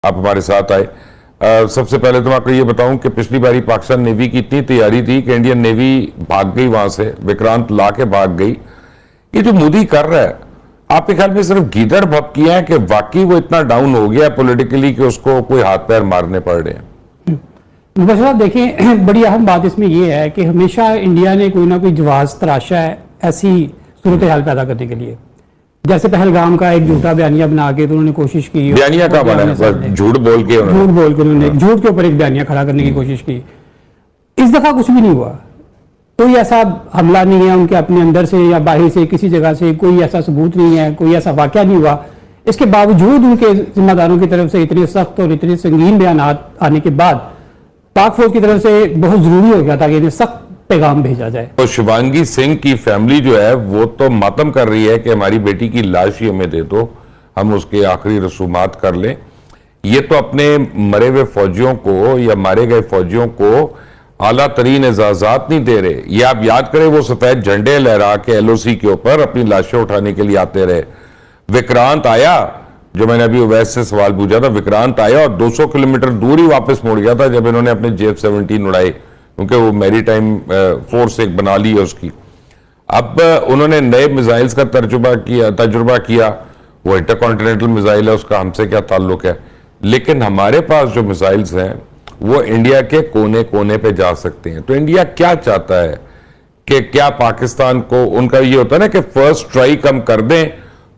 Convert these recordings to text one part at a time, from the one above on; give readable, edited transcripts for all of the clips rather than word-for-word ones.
آپ ہمارے ساتھ آئے. سب سے پہلے تو میں آپ کو یہ بتاؤں کہ پچھلی باری پاکستان نیوی کی اتنی تیاری تھی کہ انڈین نیوی بھاگ گئی وہاں سے, وکرانت لا کے بھاگ گئی. یہ جو مودی کر رہا ہے, آپ کے خیال میں صرف گیدڑ بھپکیاں ہیں کہ واقعی وہ اتنا ڈاؤن ہو گیا پولیٹیکلی کہ اس کو کوئی ہاتھ پیر مارنے پڑ رہے ہیں؟ صاحب دیکھیں, بڑی اہم بات اس میں یہ ہے کہ ہمیشہ انڈیا نے کوئی نہ کوئی جواز تراشا ہے ایسی صورتحال پیدا کرنے کے لیے. جیسے پہلگام کا ایک جھوٹا بیانیہ بنا کے تو انہوں نے کوشش کی, بیانیہ کا بنا ہے, جھوٹ بول کے انہوں نے جھوٹ کے اوپر ایک بیانیہ کھڑا کرنے کی کوشش کی. اس دفعہ کچھ بھی نہیں ہوا, کوئی ایسا حملہ نہیں ہے ان کے اپنے اندر سے یا باہر سے کسی جگہ سے, کوئی ایسا ثبوت نہیں ہے, کوئی ایسا واقعہ نہیں ہوا. اس کے باوجود ان کے ذمہ داروں کی طرف سے اتنے سخت اور اتنے سنگین بیانات آنے کے بعد پاک فوج کی طرف سے بہت ضروری ہو گیا تھا کہ انہیں سخت پیغام بھیجا جائے. تو شیوانگی سنگھ کی فیملی جو ہے وہ تو ماتم کر رہی ہے کہ ہماری بیٹی کی لاش ہی ہمیں دے دو, ہم اس کے آخری رسومات کر لیں. یہ تو اپنے مرے ہوئے فوجیوں کو یا مارے گئے فوجیوں کو اعلیٰ ترین اعزازات نہیں دے رہے. یہ آپ یاد کریں وہ سفید جھنڈے لہرا کے ایل او سی کے اوپر اپنی لاشیں اٹھانے کے لیے آتے رہے. وکرانت آیا, جو میں نے ابھی اویس سے سوال پوچھا تھا, وکرانت آیا اور 200 کلومیٹر دور ہی واپس موڑ گیا تھا جب انہوں نے اپنے JF-17 اڑائے, کیونکہ وہ میری ٹائم فورس ایک بنا لی ہے اس کی. اب انہوں نے نئے میزائلز کا تجربہ کیا, وہ انٹر کانٹیننٹل میزائل ہے, اس کا ہم سے کیا تعلق ہے. لیکن ہمارے پاس جو میزائلز ہیں وہ انڈیا کے کونے کونے پہ جا سکتے ہیں. تو انڈیا کیا چاہتا ہے کہ کیا پاکستان کو, ان کا یہ ہوتا ہے نا کہ فرسٹ ٹرائی کم کر دیں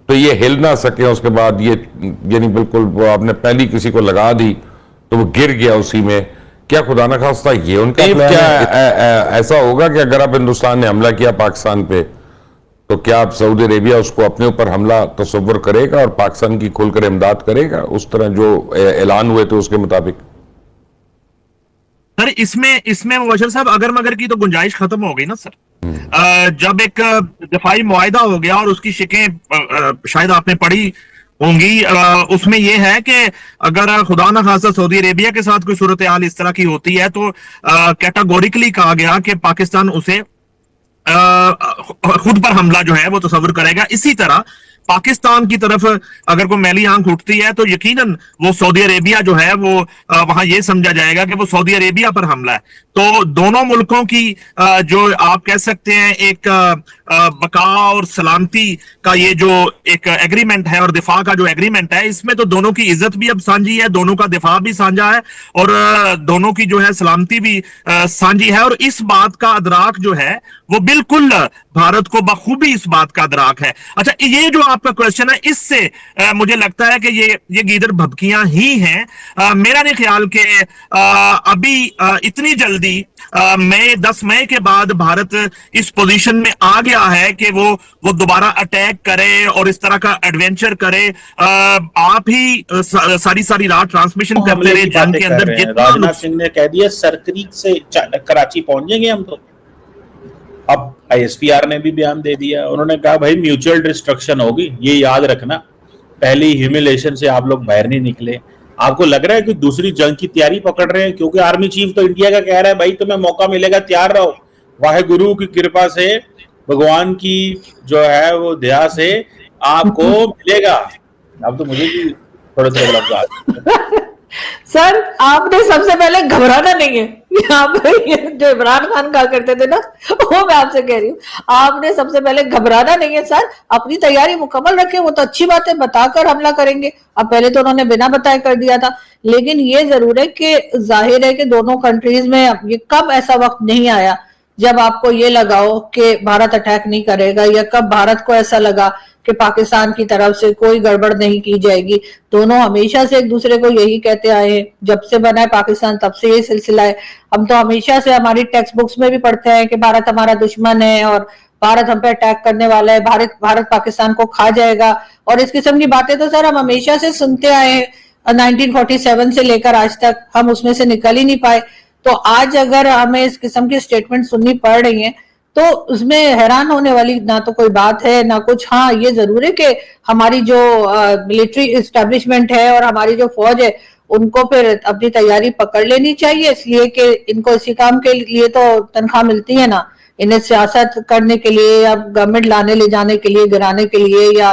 تو یہ ہل نہ سکے, اس کے بعد یہ یعنی بالکل وہ آپ نے پہلی کسی کو لگا دی تو وہ گر گیا اسی میں. کیا خدا نہ خواستہ یہ ان کا پلان ہے؟ ایسا ہوگا کہ اگر اب ہندوستان نے حملہ کیا پاکستان پہ تو کیا اب سعودی عربیہ اس کو اپنے اوپر حملہ تصور کرے گا اور پاکستان کی کھل کر امداد کرے گا اس طرح جو اعلان ہوئے تھے اس کے مطابق؟ سر اس میں مبشر صاحب اگر مگر کی تو گنجائش ختم ہو گئی نا سر. جب ایک دفاعی معاہدہ ہو گیا اور اس کی شکیں شاید آپ نے پڑھی ہوں گی, اس میں یہ ہے کہ اگر خدا نہ خواستہ سعودی عربیہ کے ساتھ کوئی صورتحال اس طرح کی ہوتی ہے تو کیٹاگوریکلی کہا گیا کہ پاکستان اسے خود پر حملہ جو ہے وہ تصور کرے گا. اسی طرح پاکستان کی طرف اگر کوئی میلی آنکھ اٹھتی ہے تو یقیناً وہ سعودی عربیہ جو ہے وہ وہاں یہ سمجھا جائے گا کہ وہ سعودی عربیہ پر حملہ ہے. تو دونوں ملکوں کی جو آپ کہہ سکتے ہیں ایک بقا اور سلامتی کا یہ جو ایک ایگریمنٹ ہے اور دفاع کا جو ایگریمنٹ ہے, اس میں تو دونوں کی عزت بھی اب سانجھی ہے, دونوں کا دفاع بھی سانجھا ہے اور دونوں کی جو ہے سلامتی بھی سانجھی ہے. اور اس بات کا ادراک جو ہے وہ بالکل بھارت کو بخوبی اس بات کا ادراک ہے. اچھا, یہ جو آپ کا کوشچن ہے اس سے مجھے لگتا ہے کہ یہ گیدڑ بھبکیاں ہی ہیں. میرا نہیں خیال کہ ابھی اتنی جلدی 10 مئی کے بعد بھارت اس پوزیشن میں آ گیا ہے کہ وہ دوبارہ اٹیک کرے اور اس طرح کا ایڈونچر کرے. آپ ہی ساری رات ٹرانسمیشن کرتے رہے جنگ کے اندر. راجناتھ سنگھ نے کہہ دیا سرکریک سے کراچی پہنچ جائیں گے ہم. تو اب ISPR نے بھی بیان دے دیا, انہوں نے کہا بھائی میوچل ڈسٹرکشن ہوگی, یہ یاد رکھنا, پہلی ہیوملیشن سے آپ لوگ باہر نہیں نکلے. آپ کو لگ رہا ہے کہ دوسری جنگ کی تیاری پکڑ رہے ہیں, کیونکہ آرمی چیف تو انڈیا کا کہہ رہا ہے بھائی تمہیں موقع ملے گا تیار رہو, واحد گرو کی کرپا سے بھگوان کی جو ہے وہ دیا سے آپ کو ملے گا. اب تو مجھے بھی تھوڑے سے لفظ سر آپ نے سب سے پہلے گھبرانا نہیں ہے. آپ جو عمران خان کہا کرتے تھے نا, وہ میں آپ سے کہہ رہی ہوں, آپ نے سب سے پہلے گھبرانا نہیں ہے سر, اپنی تیاری مکمل رکھیں. وہ تو اچھی بات ہے, بتا کر حملہ کریں گے. اب پہلے تو انہوں نے بنا بتائے کر دیا تھا, لیکن یہ ضرور ہے کہ ظاہر ہے کہ دونوں کنٹریز میں یہ کب ایسا وقت نہیں آیا جب آپ کو یہ لگاؤ کہ بھارت اٹیک نہیں کرے گا, یا کب بھارت کو ایسا لگا کہ پاکستان کی طرف سے کوئی گڑبڑ نہیں کی جائے گی. دونوں ہمیشہ سے ایک دوسرے کو یہی کہتے آئے ہیں, جب سے بنا ہے پاکستان تب سے یہ سلسلہ ہے. ہم تو ہمیشہ سے ہماری ٹیکسٹ بکس میں بھی پڑھتے ہیں کہ بھارت ہمارا دشمن ہے اور بھارت ہم پہ اٹیک کرنے والا ہے, بھارت پاکستان کو کھا جائے گا, اور اس قسم کی باتیں تو سر ہم ہمیشہ سے سنتے آئے ہیں 1947 سے لے کر آج تک. ہم اس میں سے نکل ہی نہیں پائے. تو آج اگر ہمیں اس قسم کی سٹیٹمنٹ سننی پڑ رہی ہیں تو اس میں حیران ہونے والی نہ تو کوئی بات ہے نہ کچھ. ہاں یہ ضرور ہے کہ ہماری جو ملٹری اسٹیبلشمنٹ ہے اور ہماری جو فوج ہے ان کو پھر اپنی تیاری پکڑ لینی چاہیے, اس لیے کہ ان کو اسی کام کے لیے تو تنخواہ ملتی ہے نا, انہیں سیاست کرنے کے لیے یا گورنمنٹ لانے لے جانے کے لیے, گرانے کے لیے, یا